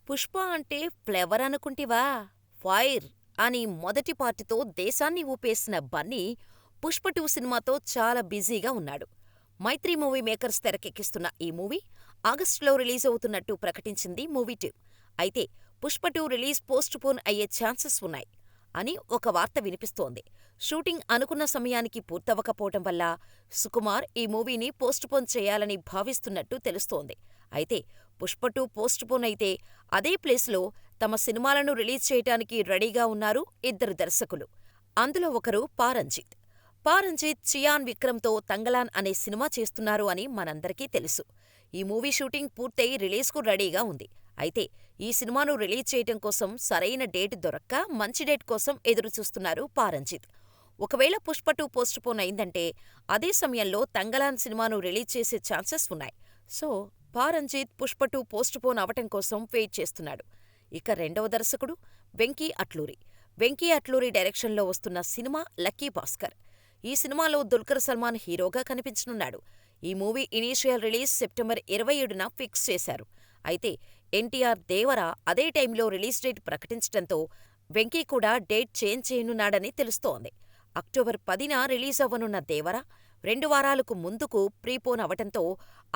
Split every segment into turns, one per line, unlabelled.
పుష్ప అంటే ఫ్లవర్ అనుకుంటివా? ఫైర్ అని మొదటి పార్టుతో దేశాన్ని ఊపేసిన బన్నీ పుష్ప 2 సినిమాతో చాలా బిజీగా ఉన్నాడు. మైత్రి మూవీ మేకర్స్ తెరకెక్కిస్తున్న ఈ మూవీ ఆగస్టులో రిలీజ్ అవుతున్నట్టు ప్రకటించింది మూవీ టీమ్. అయితే పుష్ప 2 రిలీజ్ పోస్ట్ పోన్ అయ్యే ఛాన్సెస్ ఉన్నాయి అని ఒక వార్త వినిపిస్తోంది. షూటింగ్ అనుకున్న సమయానికి పూర్తవకపోవటం వల్ల సుకుమార్ ఈ మూవీని పోస్ట్ పోన్ చేయాలని భావిస్తున్నట్టు తెలుస్తోంది. అయితే పుష్ప 2 పోస్ట్ పోన్ అయితే అదే ప్లేస్లో తమ సినిమాలను రిలీజ్ చేయటానికి రెడీగా ఉన్నారు ఇద్దరు దర్శకులు. అందులో ఒకరు పారంజిత్. పారంజిత్ చియాన్ విక్రమ్తో తంగలాన్ అనే సినిమా చేస్తున్నారు అని మనందరికీ తెలుసు. ఈ మూవీ షూటింగ్ పూర్తయి రిలీజ్కు రెడీగా ఉంది. అయితే ఈ సినిమాను రిలీజ్ చేయటం కోసం సరైన డేట్ దొరక్క మంచి డేట్ కోసం ఎదురుచూస్తున్నారు పారంజిత్. ఒకవేళ పుష్ప 2 పోస్ట్ పోన్ అయిందంటే అదే సమయంలో తంగలాన్ సినిమాను రిలీజ్ చేసే ఛాన్సెస్ ఉన్నాయి. So Paramjit Pushpa 2 post phone అవటం కోసం వెయిట్ చేస్తున్నాడు. ఇక రెండవ దర్శకుడు వెంకీ అట్లూరి. వెంకీ అట్లూరి డైరెక్షన్లో వస్తున్న సినిమా లక్కీ భాస్కర్. ఈ సినిమాలో దుల్కర్ సల్మాన్ హీరోగా కనిపించనున్నాడు. ఈ మూవీ ఇనీషియల్ రిలీజ్ సెప్టెంబర్ 27న ఫిక్స్ చేశారు. అయితే ఎన్టీఆర్ దేవర అదే టైంలో రిలీజ్ డేట్ ప్రకటించటంతో వెంకీ కూడా డేట్ చేంజ్ చేయనున్నాడని తెలుస్తోంది. అక్టోబర్ 10న రిలీజ్ అవ్వనున్న దేవర 2 వారాలకు ముందుకు ప్రీపోన్ అవటంతో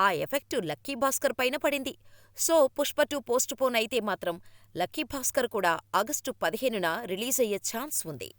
ఆ ఎఫెక్టు లక్కీ భాస్కర్ పైన పడింది. సో పుష్ప 2 పోస్ట్ పోన్ అయితే మాత్రం లక్కీ భాస్కర్ కూడా ఆగస్టు 15న రిలీజ్ అయ్యే ఛాన్స్ ఉంది.